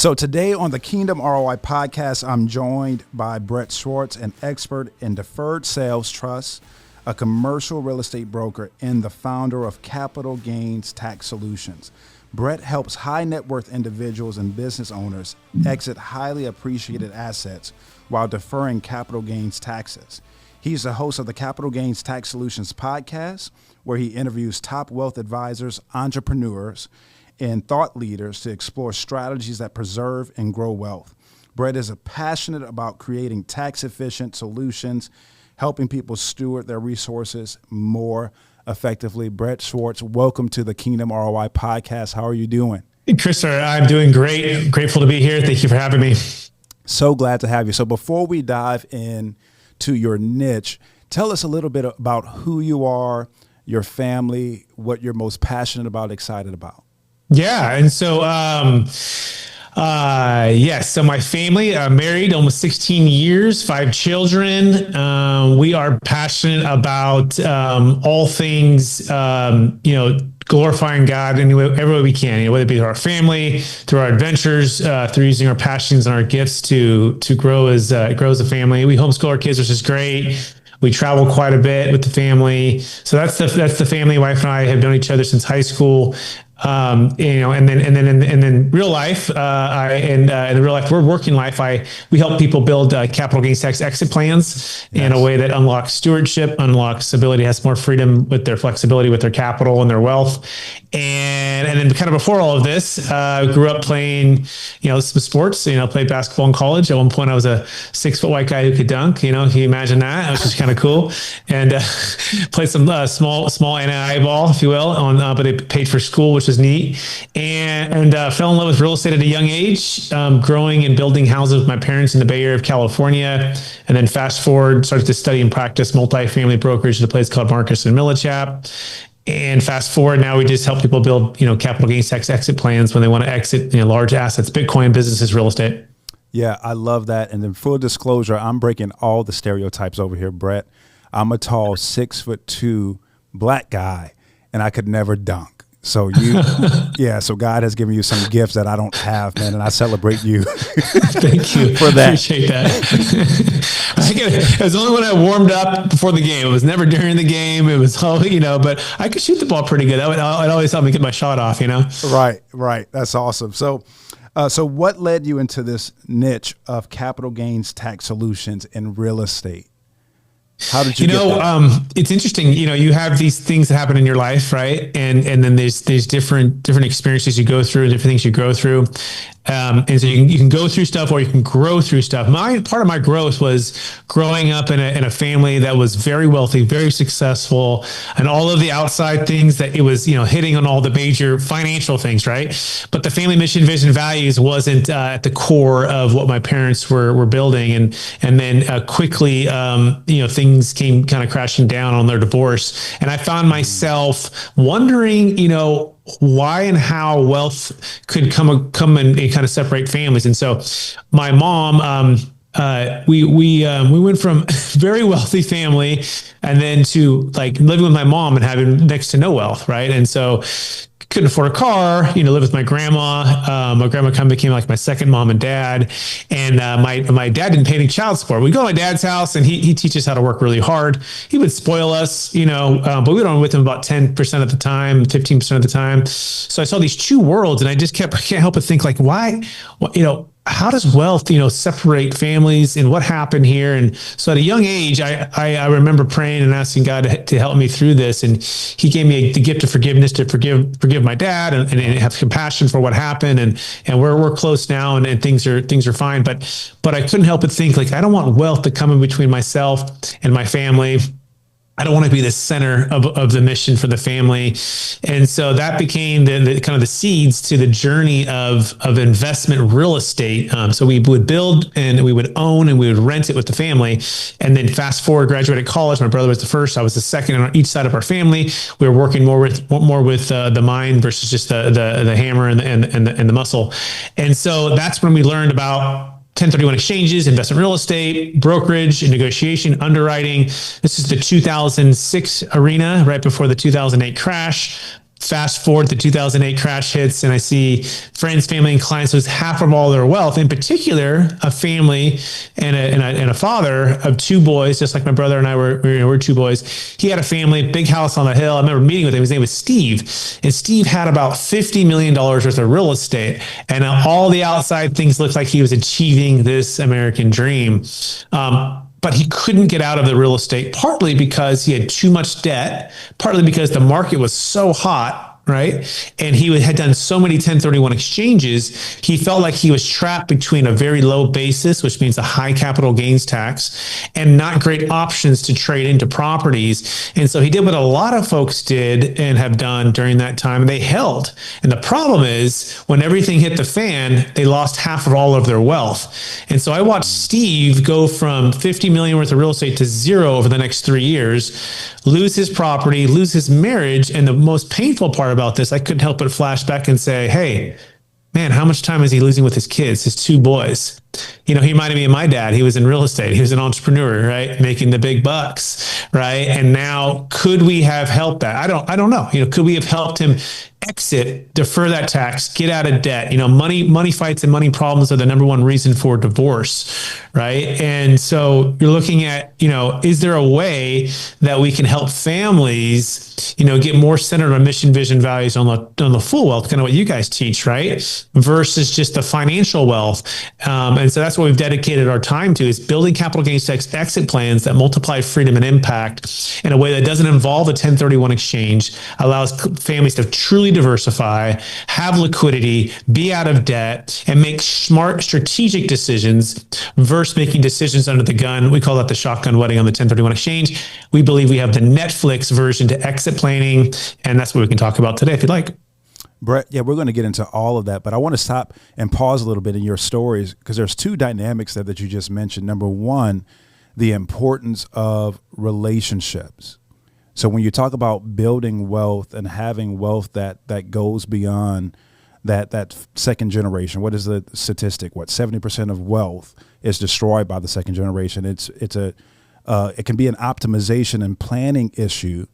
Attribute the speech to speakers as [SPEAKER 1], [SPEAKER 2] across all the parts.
[SPEAKER 1] So today on the Kingdom ROI Podcast, I'm joined by Brett Swarts, an expert in Deferred Sales Trust, a commercial real estate broker, and the founder of Capital Gains Tax Solutions. Brett helps high net worth individuals and business owners exit highly appreciated assets while deferring capital gains taxes. He's the host of the Capital Gains Tax Solutions podcast, where he interviews top wealth advisors, entrepreneurs, and thought leaders to explore strategies that preserve and grow wealth. Brett is passionate about creating tax-efficient solutions, helping people steward their resources more effectively. Brett Swarts, welcome to the Kingdom ROI Podcast. How are you doing?
[SPEAKER 2] Hey, Chris, I'm doing great. Grateful to be here. Thank you for having me.
[SPEAKER 1] So glad to have you. So before we dive into your niche, tell us a little bit about who you are, your family, what you're most passionate about, excited about.
[SPEAKER 2] Yeah. And so, so my family, married almost 16 years, 5 children. We are passionate about all things, glorifying God any way we can, whether it be through our family, through our adventures, through using our passions and our gifts to grow as a family. We homeschool our kids, which is great. We travel quite a bit with the family. So that's the family. Wife and I have known each other since high school. And then real life, in the real life, working life, we help people build capital gains tax exit plans in a way that unlocks stewardship, unlocks ability, has more freedom with their flexibility, with their capital and their wealth. And then kind of before all of this, I grew up playing, some sports, played basketball in college. At one point I was a 6-foot white guy who could dunk, can you imagine that? It was just kind of cool. And, played some, small NAI ball, if you will, but they paid for school, which was neat, and fell in love with real estate at a young age, growing and building houses with my parents in the Bay Area of California. And then fast forward, started to study and practice multifamily brokerage at a place called Marcus and Millichap. And fast forward, now we just help people build, capital gains tax exit plans when they want to exit, large assets, Bitcoin, businesses, real estate.
[SPEAKER 1] Yeah, I love that. And then full disclosure, I'm breaking all the stereotypes over here, Brett. I'm a tall 6'2" black guy, and I could never dunk. So so God has given you some gifts that I don't have, man, and I celebrate you.
[SPEAKER 2] Thank you
[SPEAKER 1] for that.
[SPEAKER 2] Appreciate that. It was only when I warmed up before the game. It was never during the game. It was all, but I could shoot the ball pretty good. It always helped me get my shot off,
[SPEAKER 1] Right. That's awesome. So what led you into this niche of capital gains tax solutions in real estate? How did you get that?
[SPEAKER 2] It's interesting, you have these things that happen in your life, right? And then there's different experiences you go through, different things you go through. And so you can go through stuff or you can grow through stuff. Part of my growth was growing up in a family that was very wealthy, very successful, and all of the outside things that it was, hitting on all the major financial things, right? But the family mission, vision, values wasn't at the core of what my parents were building. And then quickly, things came kind of crashing down on their divorce. And I found myself wondering, why and how wealth could come and kind of separate families. And so my mom, we went from very wealthy family and then to like living with my mom and having next to no wealth. Right. And so couldn't afford a car, live with my grandma. My grandma kind of became like my second mom and dad. And my dad didn't pay any child support. We'd go to my dad's house and he teaches how to work really hard. He would spoil us, but we were on with him about 10% of the time, 15% of the time. So I saw these two worlds and I can't help but think like, why, how does wealth, separate families and what happened here? And so at a young age, I remember praying and asking God to help me through this. And he gave me the gift of forgiveness to forgive my dad and have compassion for what happened. And we're close now and things are fine. But I couldn't help but think like, I don't want wealth to come in between myself and my family. I don't want to be the center of the mission for the family. And so that became the kind of the seeds to the journey of investment real estate. So we would build and we would own and we would rent it with the family. And then fast forward, graduated college. My brother was the first. I was the second on each side of our family. We were working more with the mind versus just the hammer and the muscle. And so that's when we learned about 1031 exchanges, investment real estate, brokerage, negotiation, underwriting. This is the 2006 arena, right before the 2008 crash. Fast forward, the 2008 crash hits, and I see friends, family, and clients lose half of all their wealth. In particular, a family and a father of two boys, just like my brother and I were two boys. He had a family, big house on the hill. I remember meeting with him. His name was Steve, and Steve had about $50 million worth of real estate, and all the outside things looked like he was achieving this American dream. But he couldn't get out of the real estate, partly because he had too much debt, partly because the market was so hot, right? And he had done so many 1031 exchanges, he felt like he was trapped between a very low basis, which means a high capital gains tax, and not great options to trade into properties. And so he did what a lot of folks did and have done during that time. They held. And the problem is when everything hit the fan, they lost half of all of their wealth. And so I watched Steve go from 50 million worth of real estate to zero over the next 3 years, lose his property, lose his marriage. And the most painful part about this, I couldn't help but flash back and say, hey, man, how much time is he losing with his kids, his two boys? You know, he reminded me of my dad. He was in real estate. He was an entrepreneur, right? Making the big bucks, right? And now could we have helped that? I don't know. You know, could we have helped him exit, defer that tax, get out of debt? You know, money fights and money problems are the number one reason for divorce, right? And so you're looking at, you know, is there a way that we can help families, you know, get more centered on mission, vision, values on the full wealth, kind of what you guys teach, right? Versus just the financial wealth. And so that's what we've dedicated our time to, is building capital gains tax exit plans that multiply freedom and impact in a way that doesn't involve a 1031 exchange, allows families to truly diversify, have liquidity, be out of debt, and make smart strategic decisions versus making decisions under the gun. We call that the shotgun wedding on the 1031 exchange. We believe we have the Netflix version to exit planning, and that's what we can talk about today if you'd like.
[SPEAKER 1] Brett, yeah, we're going to get into all of that, but I want to stop and pause a little bit in your stories, because there's two dynamics there that you just mentioned. Number one, the importance of relationships. So when you talk about building wealth and having wealth that goes beyond that second generation, what is the statistic? 70% of wealth is destroyed by the second generation. It can be an optimization and planning issue,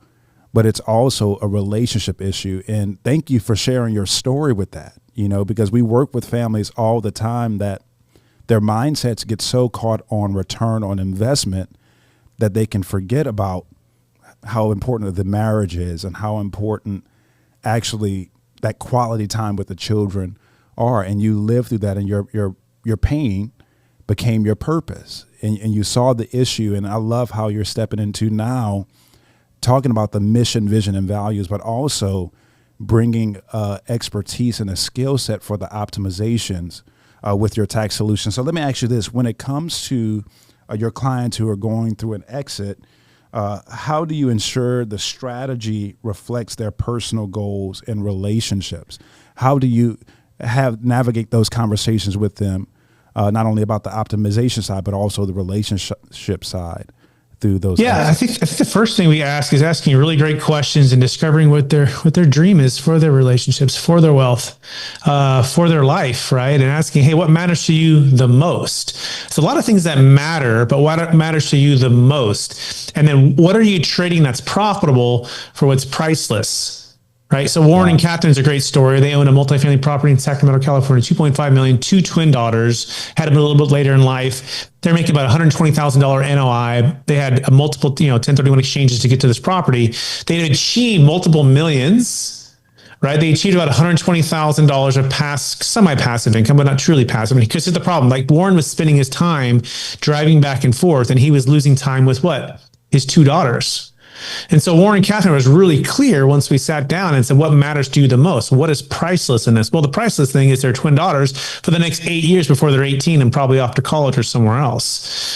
[SPEAKER 1] but it's also a relationship issue. And thank you for sharing your story with that, you know, because we work with families all the time that their mindsets get so caught on return on investment that they can forget about how important the marriage is and how important actually that quality time with the children are. And you live through that, and your pain became your purpose, and you saw the issue. And I love how you're stepping into now talking about the mission, vision, and values, but also bringing expertise and a skill set for the optimizations with your tax solution. So let me ask you this. When it comes to your clients who are going through an exit, how do you ensure the strategy reflects their personal goals and relationships? How do you navigate those conversations with them, not only about the optimization side, but also the relationship side through those?
[SPEAKER 2] Yeah, I think the first thing we ask is asking really great questions and discovering what their dream is for their relationships, for their wealth, for their life, right? And asking, hey, what matters to you the most? So a lot of things that matter, but what matters to you the most? And then what are you trading that's profitable for what's priceless? Right. So Warren and Catherine's a great story. They own a multifamily property in Sacramento, California, $2.5 million, two twin daughters, had them a little bit later in life. They're making about $120,000 NOI. They had a multiple, 1031 exchanges to get to this property. They had achieved multiple millions, right? They achieved about $120,000 of semi-passive income, but not truly passive. And because here's the problem, like Warren was spending his time driving back and forth, and he was losing time with what? His two daughters. And so Warren and Catherine was really clear once we sat down and said, what matters to you the most? What is priceless in this? Well, the priceless thing is their twin daughters for the next 8 years before they're 18 and probably off to college or somewhere else.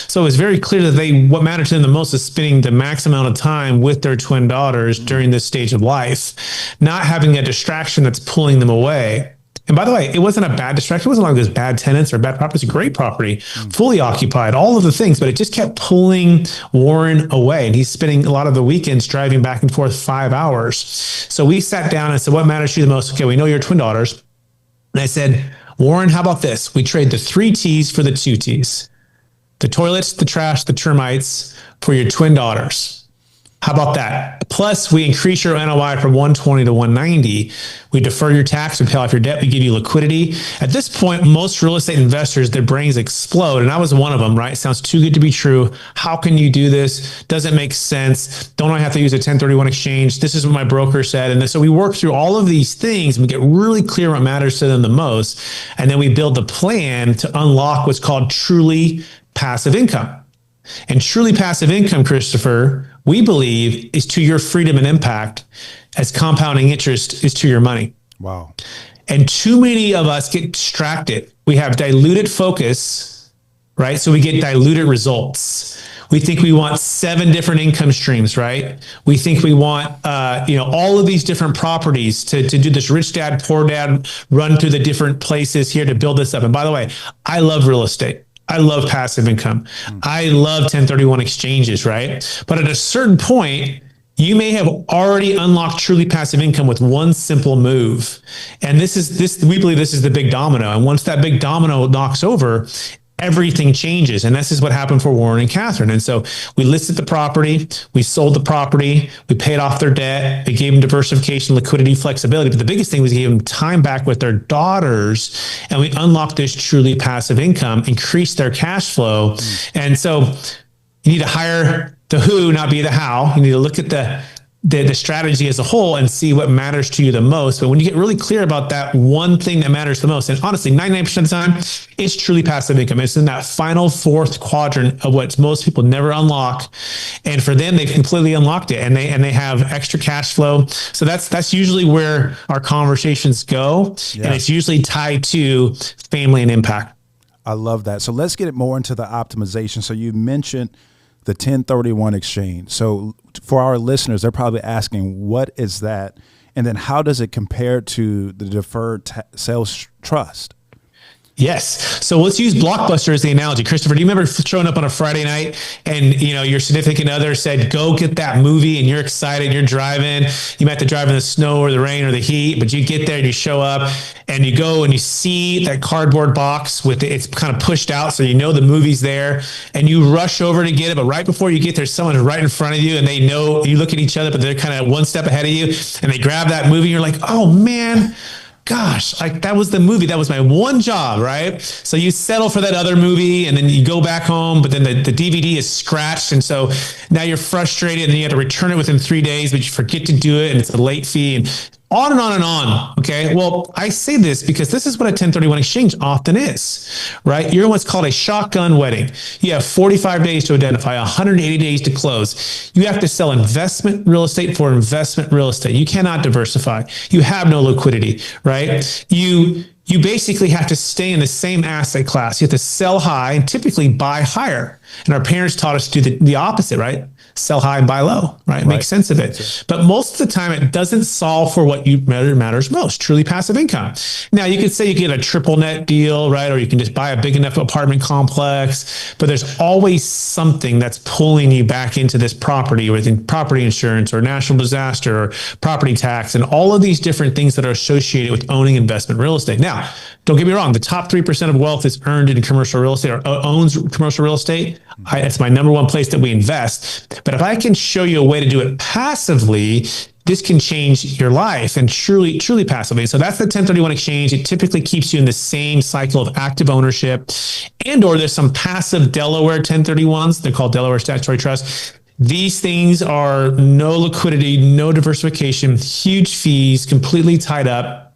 [SPEAKER 2] So it was very clear that what mattered to them the most is spending the max amount of time with their twin daughters during this stage of life, not having a distraction that's pulling them away. And by the way, it wasn't a bad distraction. It wasn't like it was bad tenants or bad property. It's a great property, fully occupied, all of the things, but it just kept pulling Warren away. And he's spending a lot of the weekends driving back and forth 5 hours. So we sat down and said, what matters to you the most? Okay, we know your twin daughters. And I said, Warren, how about this? We trade the 3 T's for the 2 T's. The toilets, the trash, the termites for your twin daughters. How about that? Plus, we increase your NOI from 120 to 190. We defer your tax, we pay off your debt, we give you liquidity. At this point, most real estate investors, their brains explode. And I was one of them, right? Sounds too good to be true. How can you do this? Doesn't make sense. Don't I have to use a 1031 exchange? This is what my broker said. And so we work through all of these things and we get really clear what matters to them the most. And then we build the plan to unlock what's called truly passive income. And truly passive income, Christopher, we believe is to your freedom and impact as compounding interest is to your money.
[SPEAKER 1] Wow.
[SPEAKER 2] And too many of us get distracted. We have diluted focus, right? So we get diluted results. We think we want 7 different income streams, right? We think we want, all of these different properties to do this rich dad, poor dad, run through the different places here to build this up. And by the way, I love real estate. I love passive income. I love 1031 exchanges, right? But at a certain point, you may have already unlocked truly passive income with one simple move. And we believe this is the big domino. And once that big domino knocks over, everything changes. And this is what happened for Warren and Catherine. And so we listed the property, we sold the property, we paid off their debt, we gave them diversification, liquidity, flexibility. But the biggest thing was we gave them time back with their daughters, and we unlocked this truly passive income, increased their cash flow. And so you need to hire the who, not be the how. You need to look at the strategy as a whole and see what matters to you the most. But when you get really clear about that one thing that matters the most, and honestly, 99% of the time, it's truly passive income. It's in that final 4th quadrant of what most people never unlock. And for them, they've completely unlocked it, and they have extra cash flow. So that's usually where our conversations go. Yeah. And it's usually tied to family and impact.
[SPEAKER 1] I love that. So let's get it more into the optimization. So you mentioned the 1031 exchange. So for our listeners, they're probably asking, what is that? And then how does it compare to the Deferred Sales Trust?
[SPEAKER 2] Yes. So let's use Blockbuster as the analogy. Christopher, do you remember showing up on a Friday night and, your significant other said, go get that movie, and you're excited, you're driving, you might have to drive in the snow or the rain or the heat, but you get there and you show up and you go and you see that cardboard box with it's kind of pushed out. So the movie's there and you rush over to get it. But right before you get there, someone's right in front of you and they know you look at each other, but they're kind of one step ahead of you and they grab that movie. You're like, oh man, gosh, like that was the movie. That was my one job, right? So you settle for that other movie and then you go back home, but then the DVD is scratched. And so now you're frustrated and then you have to return it within 3 days, but you forget to do it and it's a late fee and on and on and on. Okay. Well, I say this because this is what a 1031 exchange often is, right? You're in what's called a shotgun wedding. You have 45 days to identify, 180 days to close. You have to sell investment real estate for investment real estate. You cannot diversify. You have no liquidity, right? You basically have to stay in the same asset class. You have to sell high and typically buy higher. And our parents taught us to do the opposite, right? Sell high and buy low, right? Make sense of it. But most of the time, it doesn't solve for what matters most, truly passive income. Now, you could say you get a triple net deal, right? Or you can just buy a big enough apartment complex, but there's always something that's pulling you back into this property, within property insurance or natural disaster or property tax and all of these different things that are associated with owning investment real estate. Now, don't get me wrong. The top 3% of wealth is earned in commercial real estate or owns commercial real estate. It's my number one place that we invest. But if I can show you a way to do it passively, this can change your life and truly passively. So that's the 1031 exchange. It typically keeps you in the same cycle of active ownership or there's some passive Delaware 1031s. They're called Delaware Statutory Trust. These things are no liquidity, no diversification, huge fees, completely tied up.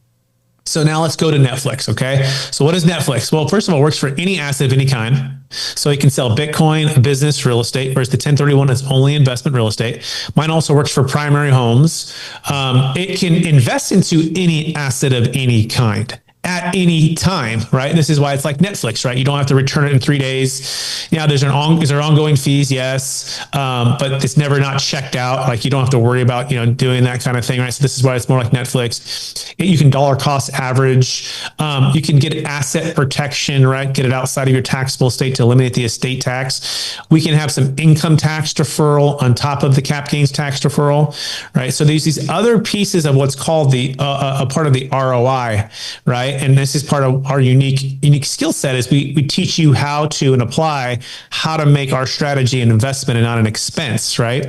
[SPEAKER 2] So now let's go to Netflix, okay? So what is Netflix? Well, first of all, it works for any asset of any kind. So you can sell Bitcoin, business, real estate, whereas the 1031 is only investment real estate. Mine also works for primary homes. It can invest into any asset of any kind at any time, right? This is why it's like Netflix, right? You don't have to return it in 3 days. Yeah, is there ongoing fees? Yes. But it's never not checked out. Like you don't have to worry about, doing that kind of thing, right? So this is why it's more like Netflix. You can dollar cost average. You can get asset protection, right? Get it outside of your taxable estate to eliminate the estate tax. We can have some income tax deferral on top of the cap gains tax deferral, right? So there's these other pieces of what's called a part of the ROI, right? And this is part of our unique skill set is we teach you how to and apply how to make our strategy an investment and not an expense, right?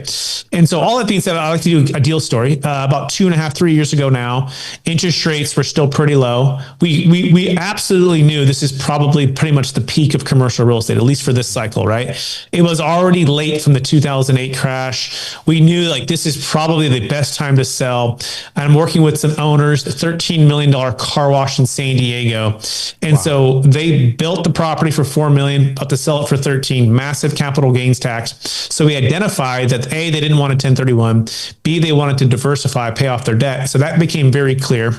[SPEAKER 2] And so all that being said, I like to do a deal story. About 2.5, 3 years ago now, interest rates were still pretty low. We absolutely knew this is probably pretty much the peak of commercial real estate, at least for this cycle, right? It was already late from the 2008 crash. We knew like this is probably the best time to sell. I'm working with some owners, a $13 million car wash in San Diego. And so they built the property for $4 million, about to sell it for 13, massive capital gains tax. So we identified that A, they didn't want a 1031, B, they wanted to diversify, pay off their debt. So that became very clear.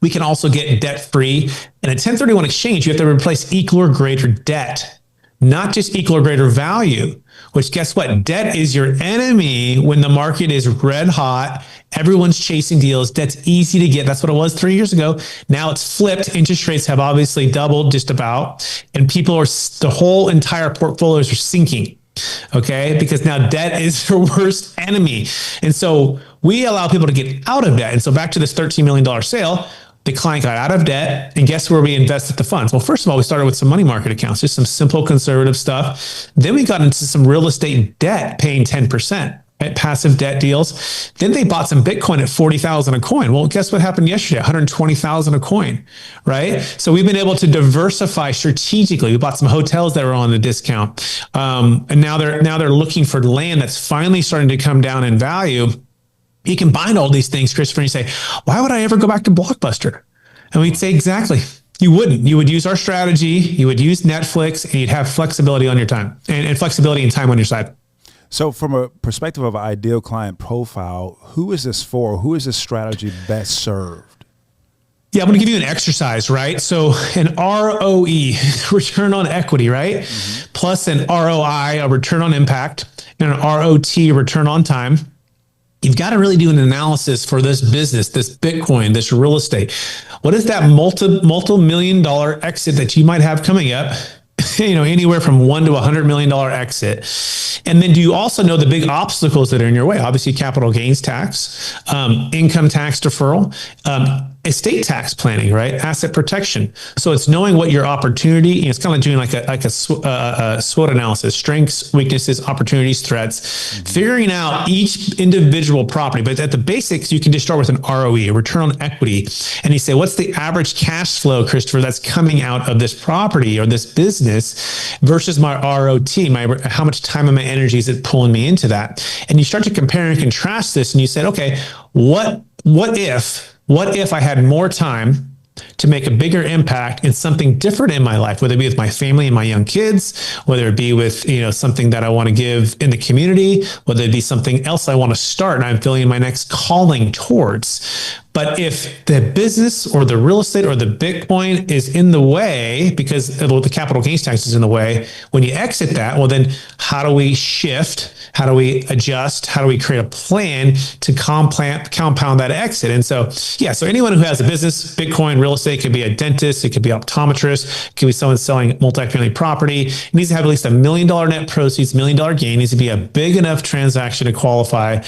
[SPEAKER 2] We can also get debt free. In a 1031 exchange, you have to replace equal or greater debt, not just equal or greater value, which guess what? Debt is your enemy when the market is red hot. Everyone's chasing deals. Debt's easy to get. That's what it was 3 years ago. Now it's flipped. Interest rates have obviously doubled just about, and the whole entire portfolios are sinking. Okay. Because now debt is your worst enemy. And so we allow people to get out of debt. And so back to this $13 million sale, the client got out of debt, and guess where we invested the funds? Well, first of all, we started with some money market accounts, just some simple conservative stuff. Then we got into some real estate debt paying 10%. Right? Passive debt deals. Then they bought some Bitcoin at 40,000 a coin. Well, guess what happened yesterday? 120,000 a coin, right? So we've been able to diversify strategically. We bought some hotels that were on the discount. And now they're looking for land that's finally starting to come down in value. You combine all these things, Christopher, and you say, why would I ever go back to Blockbuster? And we'd say, exactly. You wouldn't. You would use our strategy. You would use Netflix, and you'd have flexibility on your time and flexibility and time on your side.
[SPEAKER 1] So from a perspective of an ideal client profile, who is this for? Who is this strategy best served?
[SPEAKER 2] Yeah, I'm going to give you an exercise, right? So an ROE, return on equity, right? Mm-hmm. Plus an ROI, a return on impact, and an ROT, return on time. You've got to really do an analysis for this business, this Bitcoin, this real estate. What is that multi-million dollar exit that you might have coming up? Anywhere from $1 to $100 million exit. And then do you also know the big obstacles that are in your way? Obviously, capital gains tax, income tax deferral, estate tax planning, right? Asset protection. So it's knowing what your opportunity, it's kind of doing like a SWOT analysis, strengths, weaknesses, opportunities, threats, figuring out each individual property. But at the basics, you can just start with an ROE, a return on equity. And you say, what's the average cash flow, Christopher, that's coming out of this property or this business versus my ROT, how much time and my energy is it pulling me into that? And you start to compare and contrast this, and you said, okay, what if I had more time to make a bigger impact in something different in my life, whether it be with my family and my young kids, whether it be with, something that I want to give in the community, whether it be something else I want to start and I'm feeling my next calling towards. But if the business or the real estate or the Bitcoin is in the way, because the capital gains tax is in the way, when you exit that, well, then how do we shift? How do we adjust? How do we create a plan to compound that exit? And so anyone who has a business, Bitcoin, real estate, could be a dentist, it could be optometrist, it could be someone selling multifamily property. It needs to have at least $1 million net proceeds, $1 million gain. It needs to be a big enough transaction to qualify.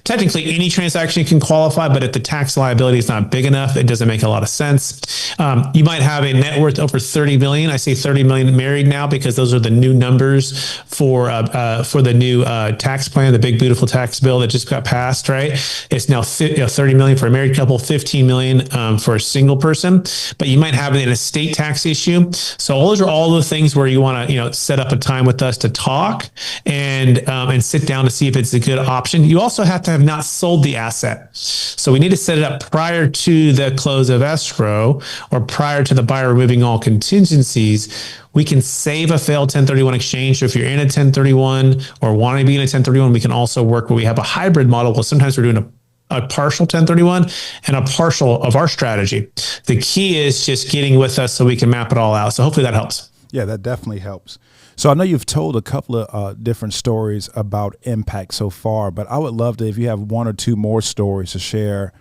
[SPEAKER 2] Technically, any transaction can qualify, but if the tax liability is not big enough, it doesn't make a lot of sense. You might have a net worth over 30 million. I say 30 million married now because those are the new numbers for the new tax plan, the big beautiful tax bill that just got passed. Right, it's now 30 million for a married couple, 15 million for a single person. But you might have an estate tax issue. So those are all the things where you want to set up a time with us to talk and sit down to see if it's a good option. You also have to have not sold the asset. So we need to set it up prior to the close of escrow or prior to the buyer removing all contingencies. We can save a failed 1031 exchange. So if you're in a 1031 or want to be in a 1031, we can also work where we have a hybrid model. Well, sometimes we're doing a partial 1031 and a partial of our strategy. The key is just getting with us so we can map it all out. So hopefully that helps.
[SPEAKER 1] Yeah, that definitely helps. So I know you've told a couple of different stories about impact so far, but I would love to, if you have one or two more stories to share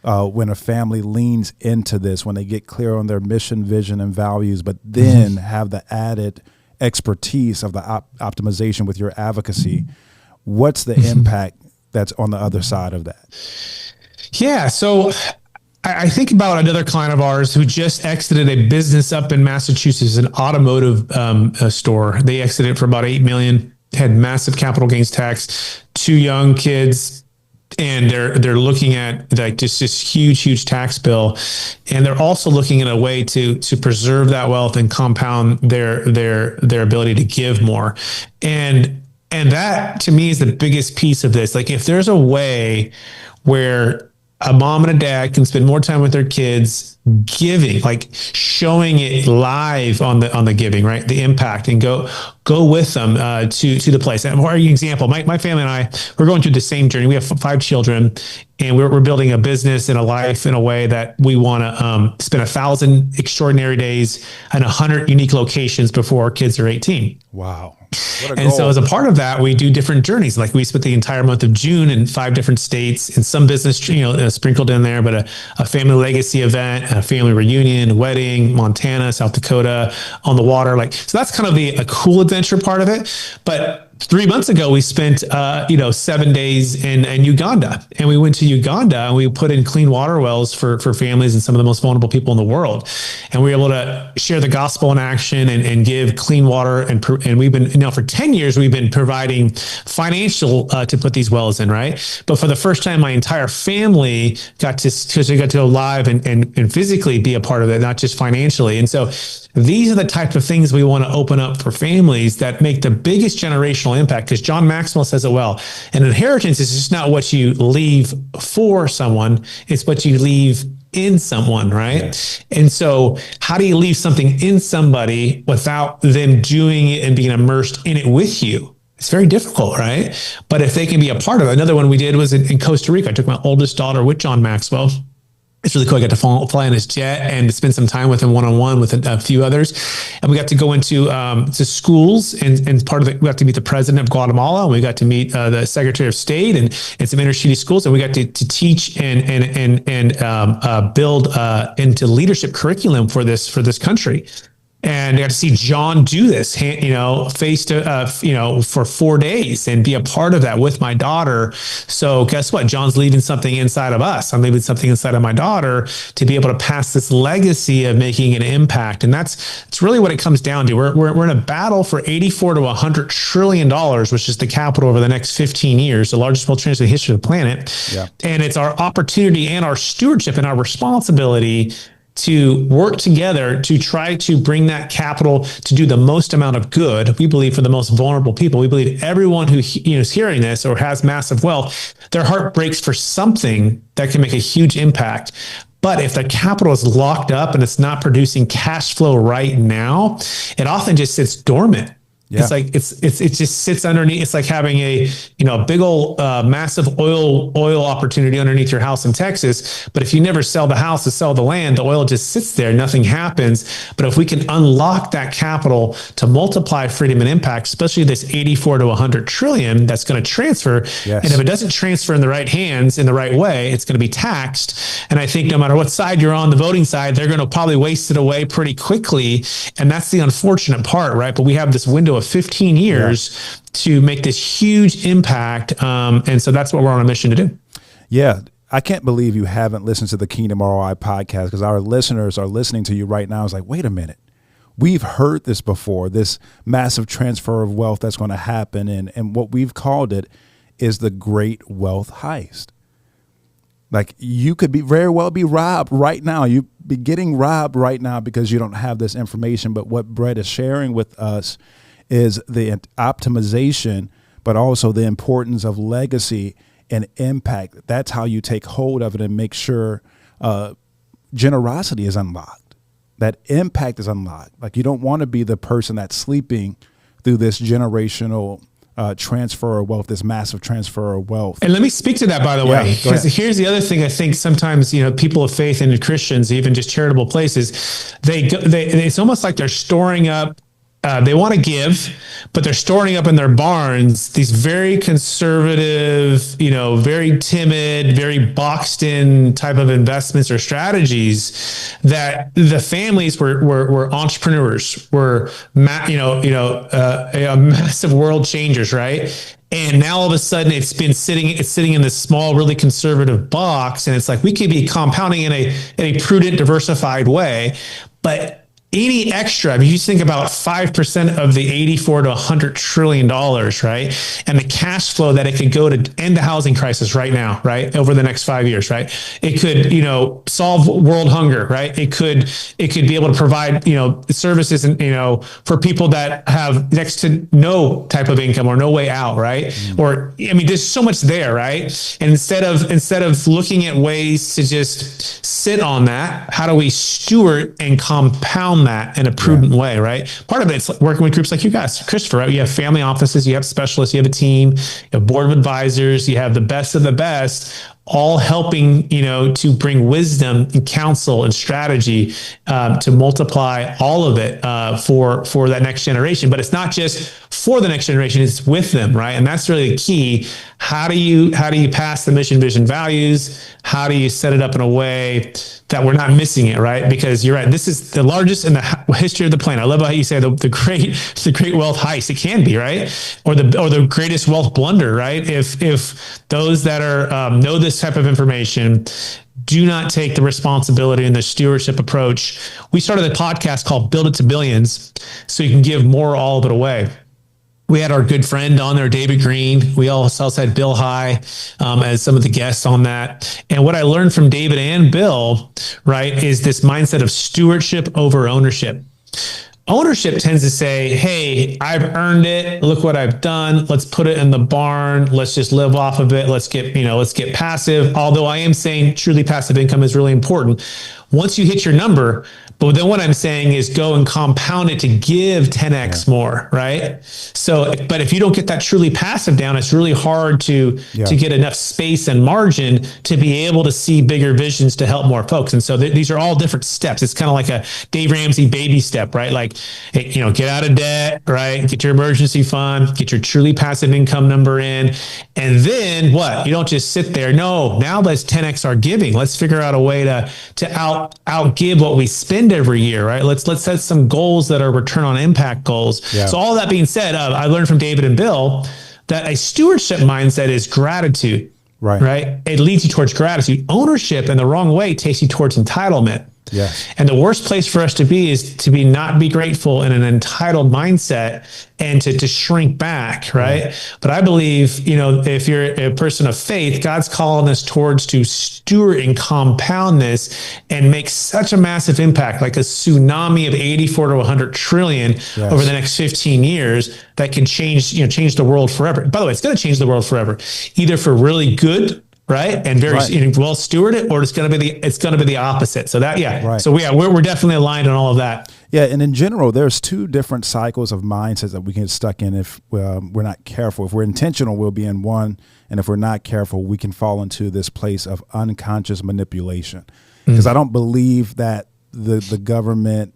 [SPEAKER 1] when a family leans into this, when they get clear on their mission, vision, and values, but then have the added expertise of the optimization with your advocacy. What's the impact that's on the other side of that?
[SPEAKER 2] Yeah. So I think about another client of ours who just exited a business up in Massachusetts, an automotive store. They exited for about $8 million, had massive capital gains tax, 2 young kids, and they're looking at like just this huge tax bill, and they're also looking at a way to preserve that wealth and compound their ability to give more. And that to me is the biggest piece of this. Like if there's a way where a mom and a dad can spend more time with their kids giving, like showing it live on the giving, right? The impact, and go with them to the place. And for example, my family and I, we're going through the same journey. We have 5 children, and we're building a business and a life in a way that we want to spend 1,000 extraordinary days and 100 unique locations before our kids are 18.
[SPEAKER 1] Wow.
[SPEAKER 2] And so as a part of that, we do different journeys. Like we spent the entire month of June in 5 different states, and some business, sprinkled in there, but a family legacy event, a family reunion, a wedding, Montana, South Dakota, on the water. Like, so that's kind of a cool adventure part of it. But 3 months ago, we spent, 7 days in Uganda, and we went to Uganda and we put in clean water wells for families and some of the most vulnerable people in the world. And we were able to share the gospel in action and give clean water. And we've been, for 10 years, we've been providing financial to put these wells in, right? But for the first time, my entire family got to go live and physically be a part of it, not just financially. And so these are the type of things we want to open up for families that make the biggest generational impact. Because John Maxwell says it well, an inheritance is just not what you leave for someone, it's what you leave in someone, right? Yes. And so how do you leave something in somebody without them doing it and being immersed in it with you? It's very difficult, right? But if they can be a part of it. Another one we did was in Costa Rica. I took my oldest daughter with John Maxwell. It's really cool. I got to fly on his jet and spend some time with him one-on-one with a few others. And we got to go into to schools and part of it, we got to meet the president of Guatemala, and we got to meet the secretary of state and some inner city schools. And we got to teach and build into leadership curriculum for this country. And I got to see John do this, face to, for 4 days and be a part of that with my daughter. So guess what? John's leaving something inside of us. I'm leaving something inside of my daughter to be able to pass this legacy of making an impact. And it's really what it comes down to. We're in a battle for $84 to $100 trillion, which is the capital over the next 15 years, the largest wealth transfer in the history of the planet. Yeah. And it's our opportunity and our stewardship and our responsibility to work together to try to bring that capital to do the most amount of good. We believe for the most vulnerable people. We believe everyone who is hearing this or has massive wealth, their heart breaks for something that can make a huge impact. But if the capital is locked up and it's not producing cash flow right now, it often just sits dormant. Yeah. It's like it just sits underneath. It's like having a big old massive oil opportunity underneath your house in Texas. But if you never sell the house to sell the land, the oil just sits there. Nothing happens. But if we can unlock that capital to multiply freedom and impact, especially this 84 to 100 trillion that's going to transfer. Yes. And if it doesn't transfer in the right hands in the right way, it's going to be taxed. And I think no matter what side you're on, the voting side, they're going to probably waste it away pretty quickly. And that's the unfortunate part, right? But we have this window of 15 years to make this huge impact. And so that's what we're on a mission to do.
[SPEAKER 1] Yeah. I can't believe you haven't listened to the Kingdom ROI podcast, because our listeners are listening to you right now. It's like, wait a minute. We've heard this before, this massive transfer of wealth that's going to happen. And what we've called it is the great wealth heist. Like, you could very well be robbed right now. You be getting robbed right now because you don't have this information. But what Brett is sharing with us is the optimization, but also the importance of legacy and impact. That's how you take hold of it and make sure generosity is unlocked, that impact is unlocked. Like, you don't want to be the person that's sleeping through this generational transfer of wealth, this massive transfer of wealth.
[SPEAKER 2] And let me speak to that, by the way, because here's the other thing. I think sometimes, people of faith and Christians, even just charitable places, it's almost like they're storing up. They want to give, but they're storing up in their barns these very conservative, very timid, very boxed in type of investments or strategies that the families were entrepreneurs, were massive world changers, right? And now all of a sudden it's sitting in this small, really conservative box. And it's like, we could be compounding in a prudent, diversified way. But any extra, I mean, you think about 5% of the 84 to $100 trillion, right? And the cash flow that it could go to end the housing crisis right now, right? Over the next 5 years, right? It could, solve world hunger, right? It could be able to provide, services and, for people that have next to no type of income or no way out, right? Or, I mean, there's so much there, right? And instead of looking at ways to just sit on that, how do we steward and compound that in a prudent way, right? Part of it's working with groups like you guys, Christopher, right? You have family offices, you have specialists, you have a team, you have board of advisors, you have the best of the best, all helping, to bring wisdom and counsel and strategy to multiply all of it for that next generation. But it's not just for the next generation; it's with them, right? And that's really the key. How do you pass the mission, vision, values? How do you set it up in a way that we're not missing it, right? Because you're right. This is the largest in the history of the planet. I love how you say the great wealth heist. It can be, right, or the greatest wealth blunder, right? If those that are know this type of information do not take the responsibility and the stewardship approach. We started a podcast called Build It to Billions, so you can give more, all of it away. We had our good friend on there, David Green. We also had Bill High as some of the guests on that. And what I learned from David and Bill, right, is this mindset of stewardship over ownership. Ownership tends to say, hey, I've earned it. Look what I've done. Let's put it in the barn. Let's just live off of it. Let's get passive. Although I am saying truly passive income is really important. Once you hit your number, but then what I'm saying is go and compound it to give 10x more, right? So, but if you don't get that truly passive down, it's really hard to get enough space and margin to be able to see bigger visions to help more folks. And so these are all different steps. It's kind of like a Dave Ramsey baby step, right? Like, get out of debt, right? Get your emergency fund, get your truly passive income number in. And then what? You don't just sit there. No, now let's 10x our giving. Let's figure out a way to outgive what we spend every year, right? Let's set some goals that are return on impact goals. Yeah. So all that being said, I learned from David and Bill that a stewardship mindset is gratitude, right? It leads you towards gratitude. Ownership in the wrong way takes you towards entitlement.
[SPEAKER 1] Yes.
[SPEAKER 2] And the worst place for us to be is to not be grateful in an entitled mindset and to shrink back, right? But I believe, if you're a person of faith, God's calling us towards to steward and compound this and make such a massive impact, like a tsunami of 84 to 100 trillion over the next 15 years that can change the world forever. By the way, it's going to change the world forever, either for really good, right, and very well stewarded, or it's going to be the opposite. So we're definitely aligned on all of that.
[SPEAKER 1] Yeah, and in general, there's two different cycles of mindsets that we can get stuck in if we're not careful. If we're intentional, we'll be in one, and if we're not careful, we can fall into this place of unconscious manipulation. Because I don't believe that the government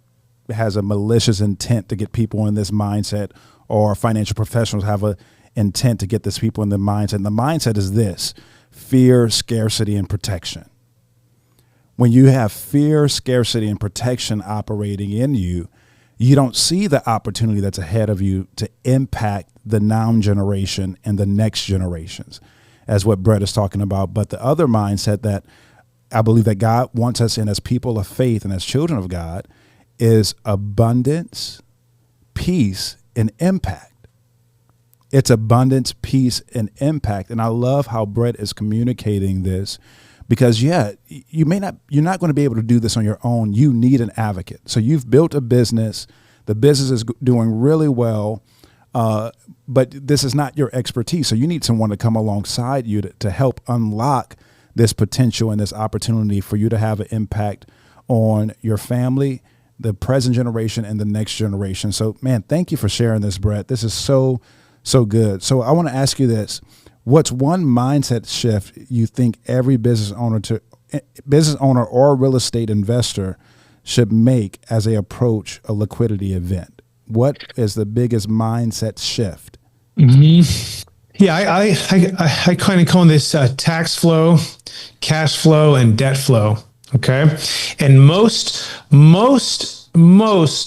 [SPEAKER 1] has a malicious intent to get people in this mindset, or financial professionals have a intent to get these people in the mindset. And the mindset is this: fear, scarcity, and protection. When you have fear, scarcity, and protection operating in you, you don't see the opportunity that's ahead of you to impact the now generation and the next generations, as what Brett is talking about. But the other mindset that I believe that God wants us in as people of faith and as children of God is abundance, peace, and impact. It's abundance, peace, and impact. And I love how Brett is communicating this, because you're not going to be able to do this on your own. You need an advocate. So you've built a business. The business is doing really well, but this is not your expertise. So you need someone to come alongside you to help unlock this potential and this opportunity for you to have an impact on your family, the present generation, and the next generation. So, man, thank you for sharing this, Brett. This is so good. So I want to ask you this. What's one mindset shift you think every business owner or real estate investor should make as they approach a liquidity event? What is the biggest mindset shift?
[SPEAKER 2] Mm-hmm. Yeah, I kind of call this tax flow, cash flow, and debt flow. Okay, and most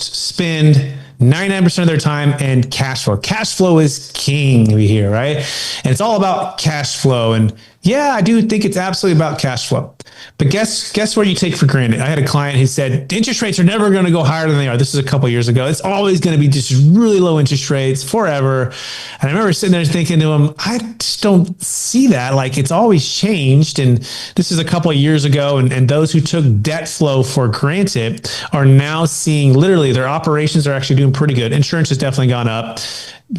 [SPEAKER 2] spend 99% of their time, and cash flow. Cash flow is king over here, right? And it's all about cash flow. And yeah, I do think it's absolutely about cash flow. But guess where you take for granted? I had a client who said interest rates are never going to go higher than they are. This is a couple of years ago. It's always going to be just really low interest rates forever. And I remember sitting there thinking to him, I just don't see that. Like, it's always changed. And this is a couple of years ago. And those who took debt flow for granted are now seeing literally their operations are actually doing pretty good. Insurance has definitely gone up.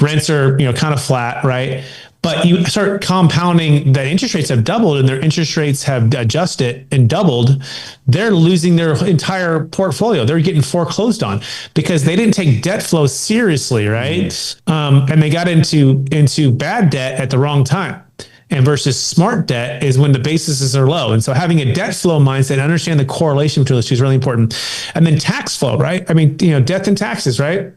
[SPEAKER 2] Rents are, kind of flat, right? But you start compounding that interest rates have doubled and their interest rates have adjusted and doubled. They're losing their entire portfolio. They're getting foreclosed on because they didn't take debt flow seriously, right? And they got into bad debt at the wrong time. And versus smart debt is when the bases are low. And so having a debt flow mindset and understand the correlation between those two is really important. And then tax flow, right? I mean, death and taxes, right?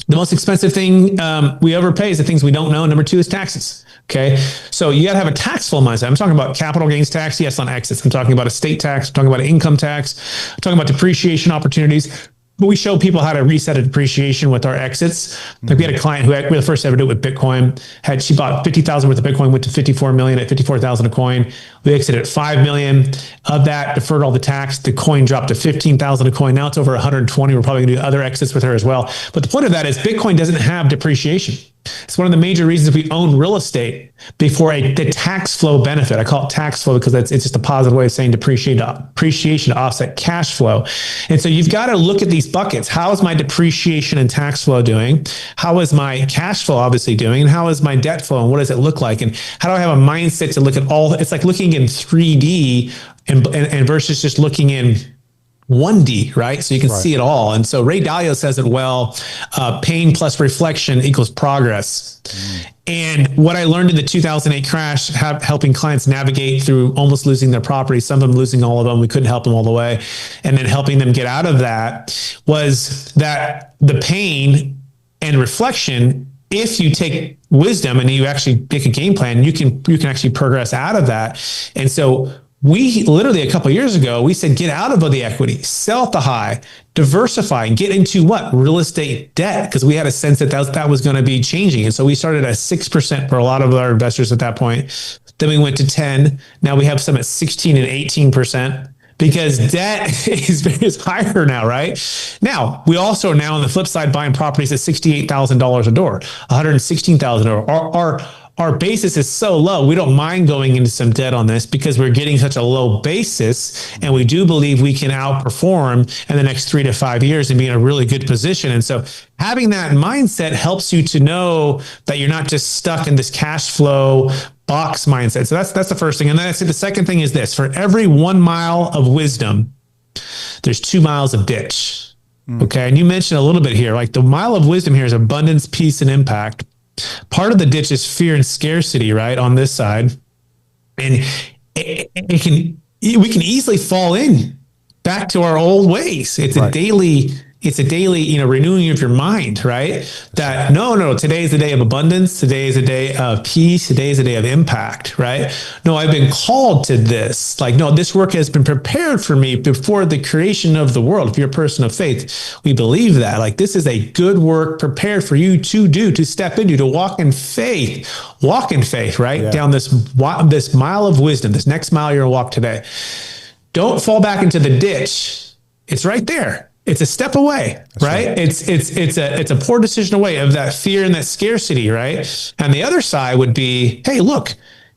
[SPEAKER 2] The most expensive thing we ever pay is the things we don't know. Number 2 is taxes. Okay. So you got to have a tax flow mindset. I'm talking about capital gains tax. Yes, on exits. I'm talking about estate tax. I'm talking about income tax. I'm talking about depreciation opportunities. But we show people how to reset a depreciation with our exits. Like we had a client who we the first ever do it with Bitcoin. She bought 50,000 worth of Bitcoin, went to 54 million at 54,000 a coin. We exited at 5 million of that, deferred all the tax. The coin dropped to 15,000 a coin. Now it's over 120. We're probably gonna do other exits with her as well. But the point of that is Bitcoin doesn't have depreciation. It's one of the major reasons we own real estate before the tax flow benefit. I call it tax flow because it's just a positive way of saying depreciation to offset cash flow. And so you've got to look at these buckets. How is my depreciation and tax flow doing? How is my cash flow obviously doing? And how is my debt flow? And what does it look like? And how do I have a mindset to look at all? It's like looking in 3D and versus just looking in 1D, right? So you can see it all. And so Ray Dalio says it well, pain plus reflection equals progress. And what I learned in the 2008 crash, helping clients navigate through almost losing their property, some of them losing all of them, we couldn't help them all the way, and then helping them get out of that, was that the pain and reflection, if you take wisdom and you actually make a game plan, you can actually progress out of that. And so we literally a couple of years ago, we said, get out of the equity, sell at the high, diversify, and get into what? Real estate debt. Because we had a sense that was going to be changing. And so we started at 6% for a lot of our investors at that point. Then we went to 10. Now we have some at 16 and 18%. Because debt is higher now, right? Now, we also are now on the flip side buying properties at $68,000 a door, $116,000 a door. Our basis is so low, we don't mind going into some debt on this because we're getting such a low basis, and we do believe we can outperform in the next 3 to 5 years and be in a really good position. And so having that mindset helps you to know that you're not just stuck in this cash flow box mindset. So that's the first thing. And then I said the second thing is this: for every 1 mile of wisdom, there's 2 miles of ditch. Okay. And you mentioned a little bit here, like the mile of wisdom here is abundance, peace, and impact. Part of the ditch is fear and scarcity, right? On this side. And we can easily fall in back to our old ways. It's a daily, renewing of your mind, right? That no, today is the day of abundance. Today is a day of peace. Today is a day of impact, right? No, I've been called to this. Like, no, this work has been prepared for me before the creation of the world. If you're a person of faith, we believe that. Like, this is a good work prepared for you to do, to step into, to walk in faith, right? Yeah. Down this mile of wisdom, this next mile you're gonna walk today. Don't fall back into the ditch. It's right there. It's a step away, right? It's a poor decision away of that fear and that scarcity, right? And the other side would be, hey, look,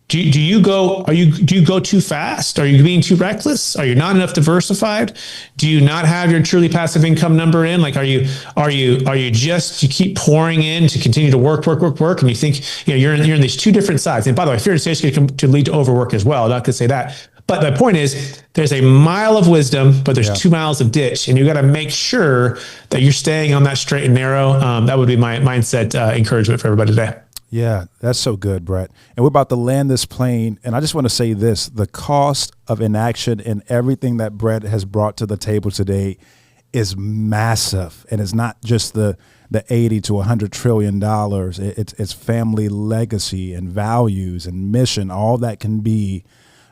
[SPEAKER 2] do you go too fast? Are you being too reckless? Are you not enough diversified? Do you not have your truly passive income number in? Like, you keep pouring in to continue to work, and you think you're in these two different sides. And by the way, fear and scarcity can lead to overwork as well. Not to say that. But the point is, there's a mile of wisdom, but there's 2 miles of ditch, and you got to make sure that you're staying on that straight and narrow. That would be my mindset encouragement for everybody today.
[SPEAKER 1] Yeah, that's so good, Brett. And we're about to land this plane. And I just want to say this: the cost of inaction and everything that Brett has brought to the table today is massive. And it's not just the 80 to $100 trillion. It's family legacy and values and mission. All that can be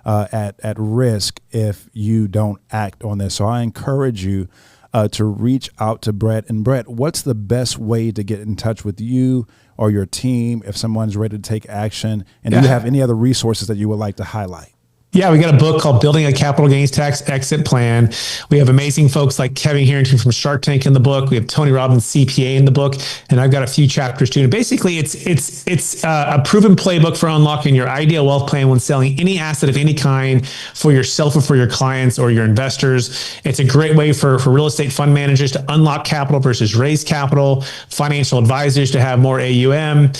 [SPEAKER 1] at risk if you don't act on this. So I encourage you to reach out to Brett. And Brett, what's the best way to get in touch with you or your team if someone's ready to take action? And do you have any other resources that you would like to highlight?
[SPEAKER 2] Yeah, we got a book called Building a Capital Gains Tax Exit Plan. We have amazing folks like Kevin Harrington from Shark Tank in the book. We have Tony Robbins, CPA, in the book, and I've got a few chapters too. And basically, it's a proven playbook for unlocking your ideal wealth plan when selling any asset of any kind for yourself or for your clients or your investors. It's a great way for real estate fund managers to unlock capital versus raise capital, financial advisors to have more AUM,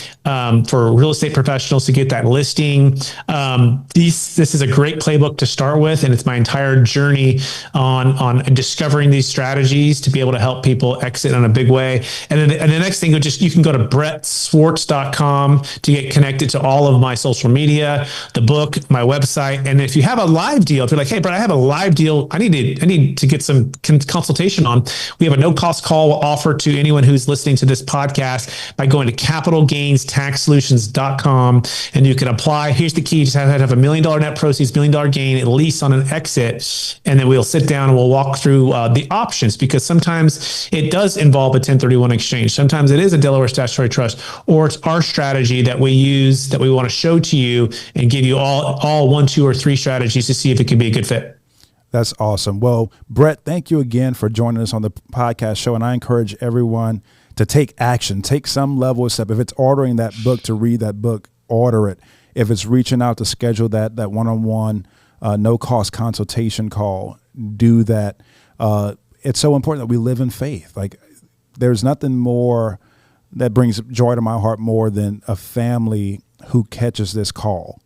[SPEAKER 2] for real estate professionals to get that listing. This is a great playbook to start with, and it's my entire journey on discovering these strategies to be able to help people exit in a big way. And the next thing, you can go to brettswarts.com to get connected to all of my social media, the book, my website. And if you have a live deal, if you're like, hey, Brett, I have a live deal I need to get some consultation on, we have a no-cost call offer to anyone who's listening to this podcast by going to capitalgainstaxsolutions.com, and you can apply. Here's the key: you just have to have $1 million net proceeds, $1 million gain at least on an exit, and then we'll sit down and we'll walk through the options, because sometimes it does involve a 1031 exchange. Sometimes it is a Delaware statutory trust, or it's our strategy that we use that we want to show to you and give you all 1, 2, or 3 strategies to see if it can be a good fit.
[SPEAKER 1] That's awesome. Well, Brett, thank you again for joining us on the podcast show. And I encourage everyone to take action, take some level of step. If it's ordering that book, to read that book, order it. If it's reaching out to schedule that one-on-one, no-cost consultation call, do that. It's so important that we live in faith. Like, there's nothing more that brings joy to my heart more than a family who catches this call,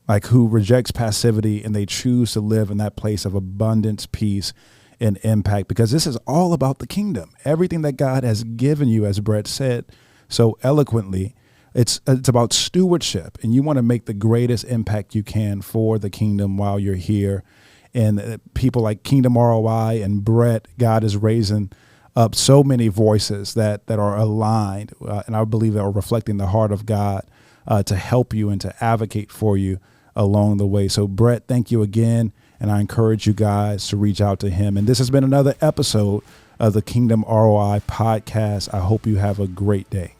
[SPEAKER 1] like who rejects passivity and they choose to live in that place of abundance, peace, and impact, because this is all about the kingdom. Everything that God has given you, as Brett said so eloquently, it's about stewardship, and you want to make the greatest impact you can for the kingdom while you're here. And people like Kingdom ROI and Brett, God is raising up so many voices that are aligned, and I believe that are reflecting the heart of God to help you and to advocate for you along the way. So Brett, thank you again, and I encourage you guys to reach out to him. And this has been another episode of the Kingdom ROI Podcast. I hope you have a great day.